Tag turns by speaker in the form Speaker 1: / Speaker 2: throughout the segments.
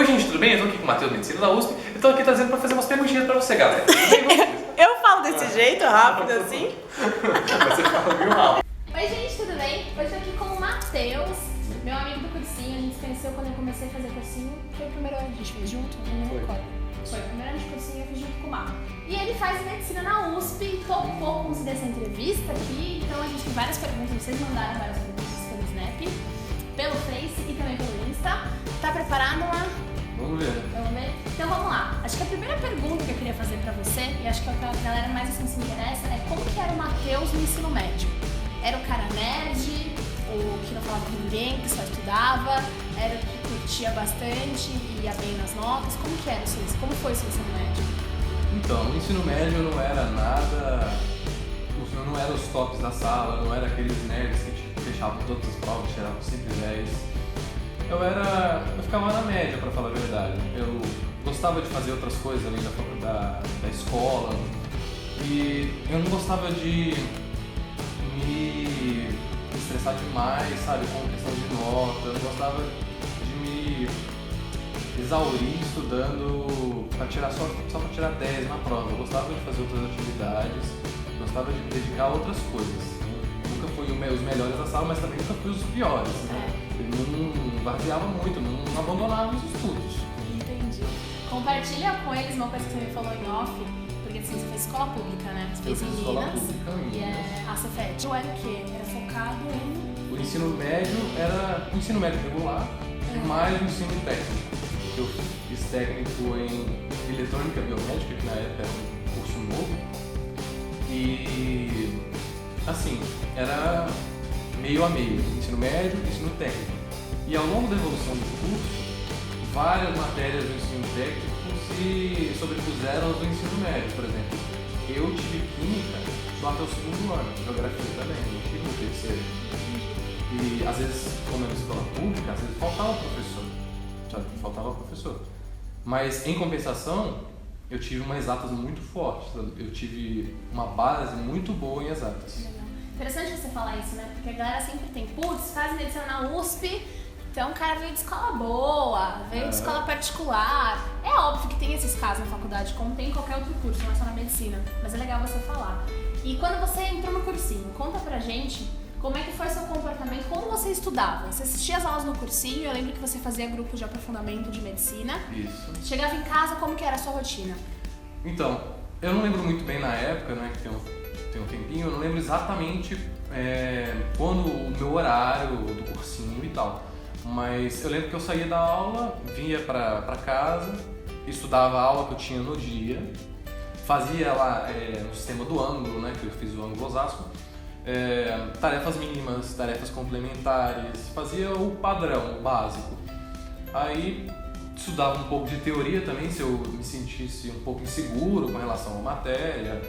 Speaker 1: gente, tudo bem? Eu tô aqui com o Matheus, medicina da USP. Eu tô aqui trazendo pra fazer umas perguntinhas pra você, galera.
Speaker 2: Eu falo desse jeito, rápido assim?
Speaker 1: Você fala meio rápido.
Speaker 3: Oi gente, tudo bem? Hoje eu tô aqui com o Matheus, meu amigo do cursinho. A gente se conheceu quando eu comecei a fazer cursinho. Foi o primeiro ano que a gente fez junto? Não me recordo. Foi o primeiro ano de cursinho, eu fiz junto com o Marco. E ele faz medicina na USP. Tô um pouco conseguindo essa entrevista aqui. Então a gente tem várias perguntas. Vocês mandaram várias perguntas pelo Snap, pelo Face e também pelo Insta. Tá preparado, Mar?
Speaker 1: Vamos ver.
Speaker 3: Vamos ver? Então vamos lá. Acho que a primeira pergunta que eu queria fazer pra você, e acho que é o que a galera mais assim se interessa, é como que era o Matheus no ensino médio? Era o cara nerd, o que não falava com ninguém, que só estudava, era o que curtia bastante e ia bem nas notas? Como que era isso? Como foi o seu ensino médio?
Speaker 1: Então, no ensino médio não era nada, não era os tops da sala, não era aqueles nerds que tipo, fechavam todas as provas, tiravam sempre 10. Eu ficava na média, pra falar a verdade. Eu gostava de fazer outras coisas além da escola e eu não gostava de me estressar demais, sabe, com questão de nota. Eu não gostava de me exaurir estudando pra tirar só pra tirar 10 na prova. Eu gostava de fazer outras atividades, gostava de me dedicar a outras coisas. Nunca fui os melhores da sala, mas também nunca fui os piores, né? Eu não vaziava muito, não abandonava os estudos.
Speaker 3: Entendi. Compartilha com eles uma coisa que você me falou em off, porque assim, você fez escola pública, né? Você fez em Minas, e a Cefet. Ou era o quê? Era focado em...
Speaker 1: O ensino médio era o ensino médio regular, mais o ensino técnico. Eu fiz técnico em eletrônica biomédica, que na época era um curso novo. E assim, era meio a meio, ensino médio e ensino técnico. E ao longo da evolução do curso, várias matérias do ensino técnico se sobrepuseram aos do ensino médio. Por exemplo, eu tive química só até o segundo ano, geografia também, não tive no terceiro. E às vezes, como é na escola pública, às vezes faltava professor, sabe? Faltava professor. Mas em compensação, eu tive uma exatas muito forte, eu tive uma base muito boa em exatas.
Speaker 3: Legal. Interessante você falar isso, né? Porque a galera sempre tem, putz, faz medicina na USP, então o cara veio de escola boa, veio de escola particular. É óbvio que tem esses casos na faculdade, como tem em qualquer outro curso, não é só na medicina. Mas é legal você falar. E quando você entrou no cursinho, conta pra gente como é que foi seu comportamento, como você estudava. Você assistia as aulas no cursinho, eu lembro que você fazia grupo de aprofundamento de medicina.
Speaker 1: Isso.
Speaker 3: Chegava em casa, como que era a sua rotina?
Speaker 1: Então, eu não lembro muito bem na época, né, que tem um tempinho, eu não lembro exatamente quando o meu horário do cursinho e tal. Mas eu lembro que eu saía da aula, vinha pra casa, estudava a aula que eu tinha no dia, fazia lá no sistema do ângulo, né, que eu fiz o ângulo Osasco, tarefas mínimas, tarefas complementares, fazia o padrão, o básico. Aí estudava um pouco de teoria também, se eu me sentisse um pouco inseguro com relação à matéria.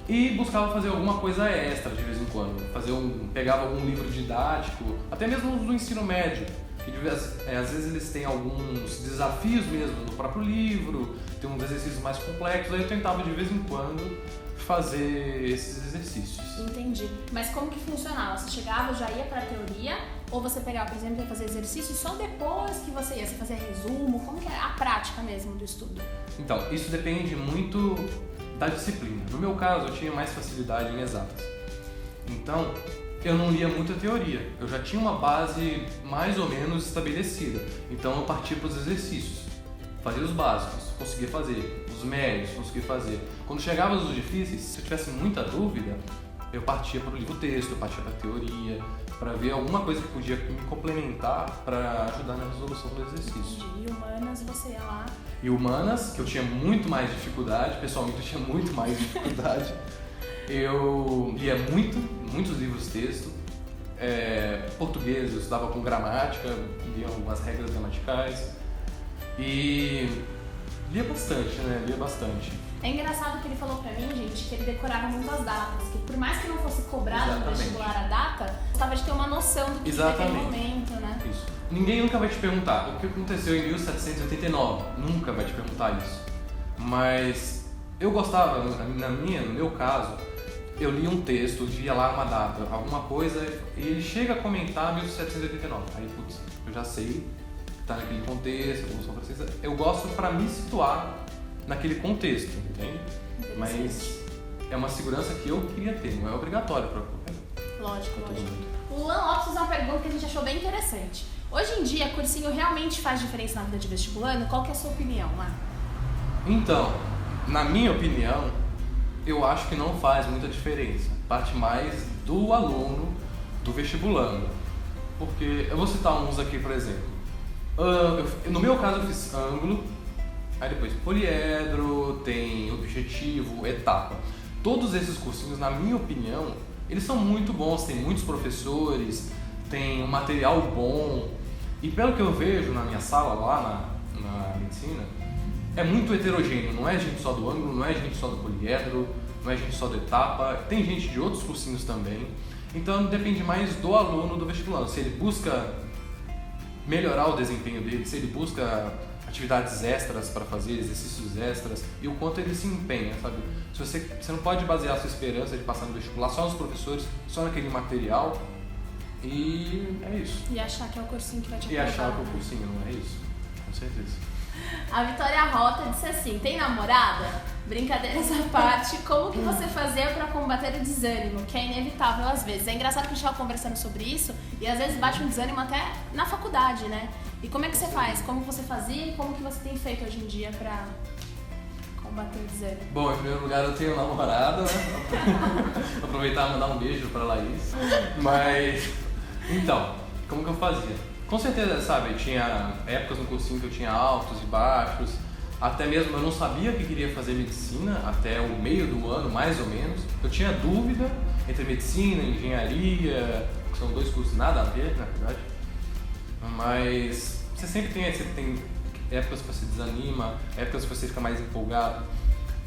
Speaker 1: E buscava fazer alguma coisa extra de vez em quando. Pegava algum livro didático, até mesmo do ensino médio, que às vezes eles têm alguns desafios mesmo no próprio livro, tem uns exercícios mais complexos, aí eu tentava de vez em quando fazer esses exercícios.
Speaker 3: Entendi. Mas como que funcionava? Você chegava, já ia pra teoria, ou você pegava, por exemplo, ia fazer exercício e só depois que você ia? Você fazia resumo? Como que era a prática mesmo do estudo?
Speaker 1: Então, isso depende muito da disciplina. No meu caso, eu tinha mais facilidade em exatas. Então, eu não lia muita teoria. Eu já tinha uma base mais ou menos estabelecida. Então, eu partia para os exercícios. Fazia os básicos, conseguia fazer. Os médios, conseguia fazer. Quando chegava nos difíceis, se eu tivesse muita dúvida, eu partia para o livro texto, eu partia para a teoria, para ver alguma coisa que podia me complementar para ajudar na resolução do exercício.
Speaker 3: E humanas, você ia lá...
Speaker 1: E humanas, que eu tinha muito mais dificuldade, pessoalmente eu tinha muito mais dificuldade. Eu lia muitos livros de texto. Português eu estudava com gramática, lia algumas regras gramaticais. E lia bastante, né? Lia bastante.
Speaker 3: É engraçado que ele falou pra mim, gente, que ele decorava muito as datas, que por mais que não fosse cobrado no vestibular a data, gostava de ter uma noção do que naquele momento, né?
Speaker 1: Isso. Ninguém nunca vai te perguntar o que aconteceu em 1789, nunca vai te perguntar isso. Mas eu gostava, no meu caso, eu li um texto, via lá uma data, alguma coisa, e ele chega a comentar 1789. Aí, putz, eu já sei tá naquele contexto, Revolução Francesa. Eu gosto para me situar naquele contexto, entende? Mas é uma segurança que eu queria ter, não é obrigatório para qualquer um.
Speaker 3: Lógico. O Luan Lopes fez uma pergunta que a gente achou bem interessante. Hoje em dia, cursinho realmente faz diferença na vida de vestibulando? Qual que é a sua opinião, Luan?
Speaker 1: Então, na minha opinião, eu acho que não faz muita diferença. Parte mais do aluno, do vestibulando. Porque eu vou citar uns aqui, por exemplo. No meu caso, eu fiz ângulo, aí depois poliedro, tem objetivo, etapa. Todos esses cursinhos, na minha opinião, eles são muito bons, tem muitos professores, tem um material bom. E pelo que eu vejo na minha sala lá na medicina, é muito heterogêneo, não é gente só do ângulo, não é gente só do poliedro, não é gente só do etapa, tem gente de outros cursinhos também. Então depende mais do aluno do vestibulando, se ele busca melhorar o desempenho dele, se ele busca atividades extras para fazer, exercícios extras, e o quanto ele se empenha, sabe? Você não pode basear a sua esperança de passar no vestibular só nos professores, só naquele material, e é isso.
Speaker 3: E achar que é o cursinho que vai te
Speaker 1: aprovar. E achar que é o
Speaker 3: né?
Speaker 1: cursinho, não é isso, com certeza.
Speaker 3: A Vitória Rota disse assim, tem namorada? Brincadeiras à parte, como que você fazia para combater o desânimo, que é inevitável às vezes? É engraçado que a gente estava conversando sobre isso e às vezes bate um desânimo até na faculdade, né? E como é que você faz? Como você fazia e como que você tem feito hoje em dia para combater o desânimo?
Speaker 1: Bom, em primeiro lugar eu tenho namorada, né? Aproveitar e mandar um beijo pra Laís. Mas, então, como que eu fazia? Com certeza, sabe, tinha épocas no cursinho que eu tinha altos e baixos. Até mesmo eu não sabia que queria fazer medicina até o meio do ano, mais ou menos. Eu tinha dúvida entre medicina e engenharia, que são dois cursos nada a ver, na verdade. Mas você sempre tem épocas que você desanima, épocas que você fica mais empolgado.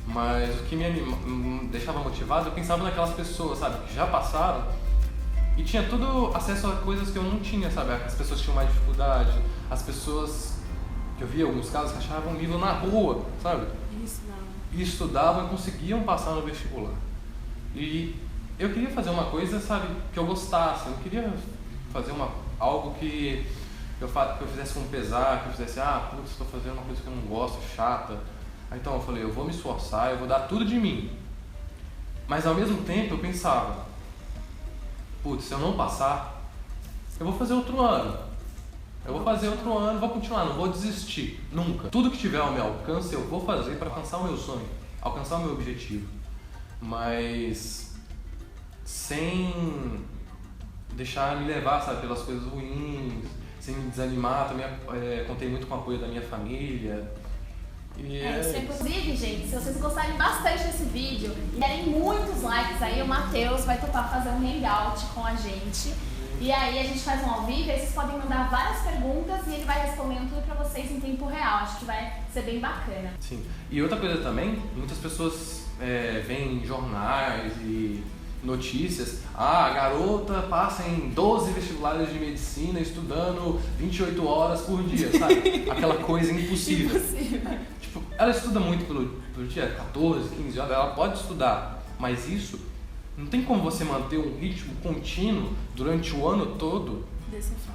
Speaker 1: Mas o que me deixava motivado, eu pensava naquelas pessoas, sabe, que já passaram e tinha tudo acesso a coisas que eu não tinha, sabe? As pessoas tinham mais dificuldade, as pessoas que eu via alguns casos que achavam um livro na rua, sabe?
Speaker 3: Isso não.
Speaker 1: E estudavam e conseguiam passar no vestibular. E eu queria fazer uma coisa, sabe, que eu gostasse. Eu não queria fazer algo que eu fizesse com pesar, que eu fizesse, putz, estou fazendo uma coisa que eu não gosto, chata. Então eu falei, eu vou me esforçar, eu vou dar tudo de mim. Mas ao mesmo tempo eu pensava, putz, se eu não passar, eu vou fazer outro ano. Vou continuar, não vou desistir, nunca. Tudo que tiver ao meu alcance eu vou fazer para alcançar o meu sonho, alcançar o meu objetivo. Mas sem deixar me levar, sabe, pelas coisas ruins, sem me desanimar. Também contei muito com o apoio da minha família.
Speaker 3: Inclusive, gente, se vocês gostarem bastante desse vídeo e derem muitos likes aí, o Matheus vai topar fazer um hangout com a gente. E aí a gente faz um ao vivo, aí vocês podem mandar várias perguntas e ele vai respondendo tudo pra vocês em tempo real. Acho que vai ser bem bacana.
Speaker 1: Sim. E outra coisa também, muitas pessoas veem em jornais e notícias, a garota passa em 12 vestibulares de medicina estudando 28 horas por dia, sabe? Aquela coisa impossível. Tipo, ela estuda muito pelo dia, 14, 15 horas, ela pode estudar, mas isso não tem como você manter um ritmo contínuo durante o ano todo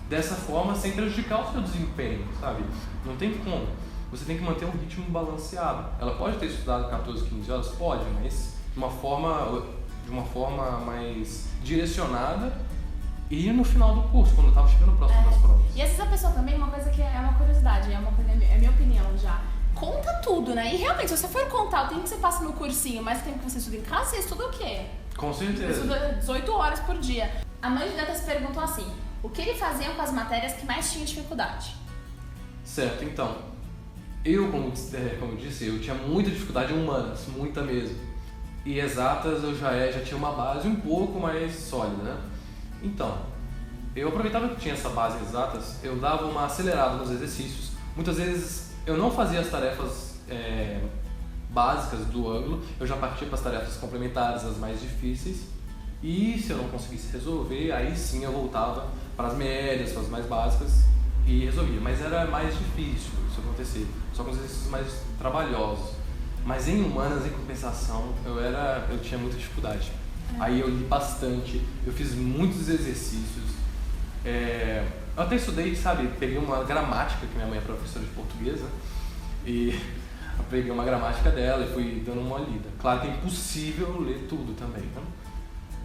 Speaker 1: dessa forma sem prejudicar o seu desempenho, sabe? Não tem como. Você tem que manter um ritmo balanceado. Ela pode ter estudado 14, 15 horas? Pode, mas de uma forma mais direcionada e no final do curso, quando estava chegando próximo das provas.
Speaker 3: E às vezes a pessoa também, uma coisa que é uma curiosidade, é minha opinião já, conta tudo, né? E realmente, se você for contar o tempo que você passa no cursinho, mais o tempo que você estuda em casa, você estuda o quê?
Speaker 1: Com certeza.
Speaker 3: Você estuda 18 horas por dia. A mãe de Dantas perguntou assim, o que ele fazia com as matérias que mais tinha dificuldade?
Speaker 1: Certo, então, eu, como disse, eu tinha muita dificuldade em humanas, muita mesmo. E exatas eu já tinha uma base um pouco mais sólida, né? Então, eu aproveitava que tinha essa base em exatas, eu dava uma acelerada nos exercícios. Muitas vezes eu não fazia as tarefas básicas do ângulo, eu já partia para as tarefas complementares, as mais difíceis. E se eu não conseguisse resolver, aí sim eu voltava para as médias, para as mais básicas e resolvia. Mas era mais difícil isso acontecer, só com os exercícios mais trabalhosos. Mas em humanas, em compensação, eu tinha muita dificuldade. Aí eu li bastante, eu fiz muitos exercícios. Eu até estudei, sabe, peguei uma gramática, que minha mãe é professora de português, né? E eu peguei uma gramática dela e fui dando uma lida. Claro que é impossível ler tudo também, tá?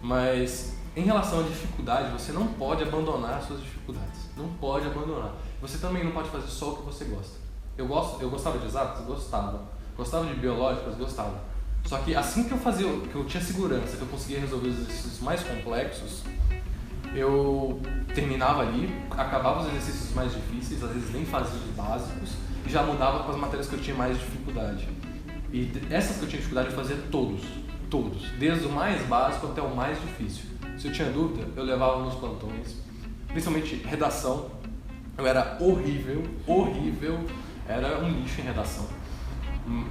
Speaker 1: Mas em relação à dificuldade, você não pode abandonar as suas dificuldades. Não pode abandonar. Você também não pode fazer só o que você gosta. Eu gostava de exatas? Gostava. Gostava de biológicas? Gostava. Só que assim que eu tinha segurança, que eu conseguia resolver os exercícios mais complexos, eu terminava ali, acabava os exercícios mais difíceis, às vezes nem fazia os básicos, e já mudava para as matérias que eu tinha mais dificuldade. E essas que eu tinha dificuldade eu fazia todos, desde o mais básico até o mais difícil. Se eu tinha dúvida, eu levava nos plantões, principalmente redação. Eu era horrível, era um lixo em redação.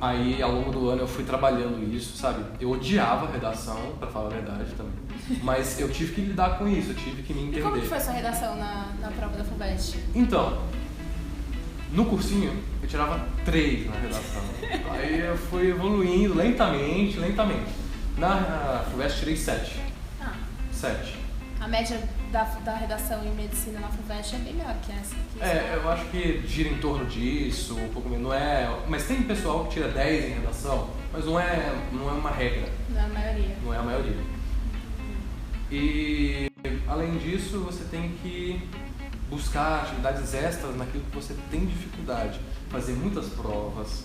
Speaker 1: Aí, ao longo do ano, eu fui trabalhando isso, sabe? Eu odiava redação, pra falar a verdade também. Mas eu tive que lidar com isso, eu tive que me entender.
Speaker 3: E como que foi sua redação na prova da FUVEST?
Speaker 1: Então, no cursinho, eu tirava 3 na redação. Aí eu fui evoluindo lentamente. Na FUVEST, tirei 7. 7.
Speaker 3: A média da redação em medicina na FUVEST é bem melhor que essa.
Speaker 1: Eu acho que gira em torno disso, um pouco menos. Não é, mas tem pessoal que tira 10 em redação, mas não é uma regra.
Speaker 3: Não é a maioria.
Speaker 1: Não é a maioria. E além disso, você tem que buscar atividades extras naquilo que você tem dificuldade. Fazer muitas provas,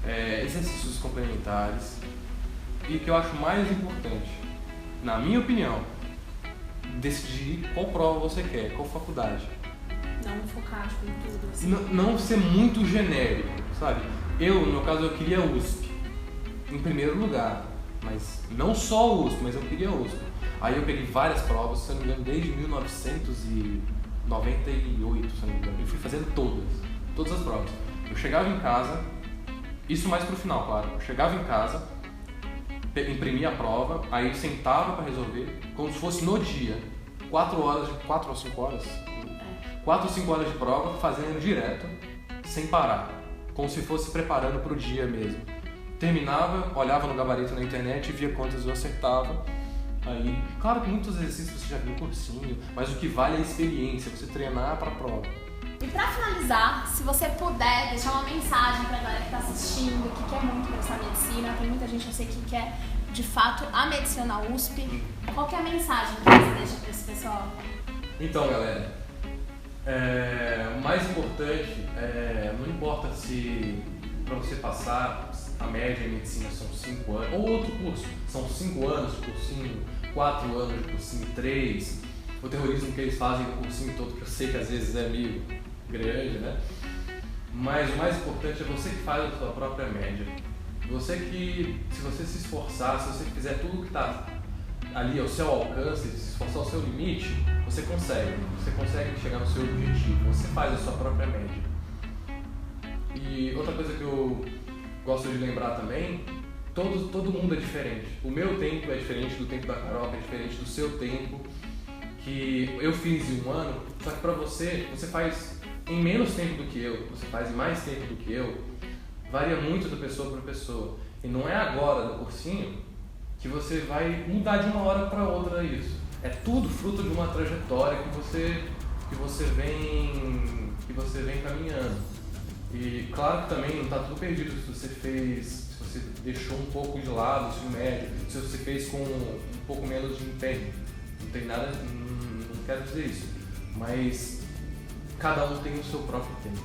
Speaker 1: exercícios complementares. E o que eu acho mais importante, na minha opinião, decidir qual prova você quer, qual faculdade.
Speaker 3: Não focar tipo, em tudo. Assim.
Speaker 1: Não ser muito genérico, sabe? No meu caso, eu queria USP, em primeiro lugar. Mas não só USP, mas eu queria USP. Aí eu peguei várias provas, se eu não me engano, desde 1998, se eu não me engano. E fui fazendo todas as provas. Eu chegava em casa, isso mais pro final, claro. Eu chegava em casa, imprimia a prova, aí sentava para resolver, como se fosse no dia. 4 ou 5 horas? 4 ou 5 horas de prova, fazendo direto, sem parar. Como se fosse preparando para o dia mesmo. Terminava, olhava no gabarito na internet, via quantas eu acertava. Aí, claro que muitos exercícios você já viu no cursinho, mas o que vale é a experiência, você treinar para a prova.
Speaker 3: E pra finalizar, se você puder deixar uma mensagem pra galera que tá assistindo, que quer muito cursar medicina, tem muita gente, eu sei, que quer de fato a medicina na USP, qual que é a mensagem que você deixa pra esse pessoal?
Speaker 1: Então, galera, o mais importante não importa se para você passar a média em medicina são 5 anos, ou outro curso, são 5 anos de cursinho, 4 anos de cursinho, 3, o terrorismo que eles fazem no cursinho todo, que eu sei que às vezes é meio grande, né? Mas o mais importante é você que faz a sua própria média. Você que, se você se esforçar, se você fizer tudo que está ali ao seu alcance, se esforçar ao seu limite, você consegue chegar no seu objetivo, você faz a sua própria média. E outra coisa que eu gosto de lembrar também, todo mundo é diferente. O meu tempo é diferente do tempo da Carol, é diferente do seu tempo, que eu fiz em 1 ano, só que pra você faz em menos tempo do que eu, você faz em mais tempo do que eu, varia muito de pessoa para pessoa. E não é agora no cursinho que você vai mudar de uma hora para outra isso. É tudo fruto de uma trajetória que você vem caminhando. E claro que também não está tudo perdido se você deixou um pouco de lado o ensino médio, se você fez com um pouco menos de empenho. Não tem nada, não quero dizer isso, mas cada um tem o seu próprio tempo.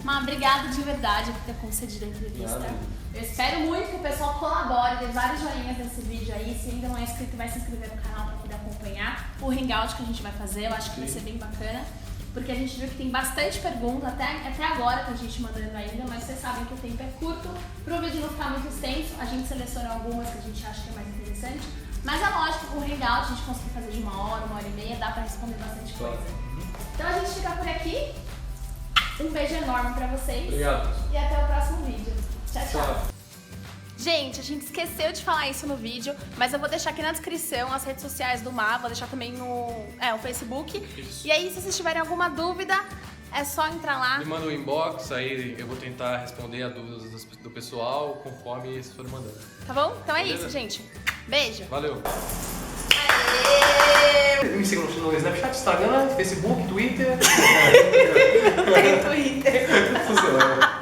Speaker 3: Má, obrigada de verdade por ter concedido a entrevista. Eu espero muito que o pessoal colabore, dê vários joinhas nesse vídeo aí. Se ainda não é inscrito, vai se inscrever no canal para poder acompanhar o hangout que a gente vai fazer. Eu acho que vai ser bem bacana, porque a gente viu que tem bastante pergunta, até agora tem gente mandando ainda, mas vocês sabem que o tempo é curto. Para o vídeo não ficar muito extenso, a gente seleciona algumas que a gente acha que é mais interessante. Mas é lógico, o hangout a gente conseguiu fazer de 1 hora, 1h30, dá pra responder bastante coisa. Então a gente fica por aqui. Um beijo enorme pra vocês.
Speaker 1: Obrigado.
Speaker 3: E até o próximo vídeo. Tchau, tchau. Gente, a gente esqueceu de falar isso no vídeo, mas eu vou deixar aqui na descrição as redes sociais do Má, vou deixar também o Facebook. Isso. E aí, se vocês tiverem alguma dúvida, é só entrar lá.
Speaker 1: Me manda um inbox, aí eu vou tentar responder a dúvidas do pessoal conforme eles forem mandando.
Speaker 3: Tá bom? Então é
Speaker 1: Beleza?
Speaker 3: isso, gente. Beijo.
Speaker 1: Valeu. Me sigam no Snapchat, Instagram, Facebook, Twitter.
Speaker 2: Tem Twitter.
Speaker 1: Funciona.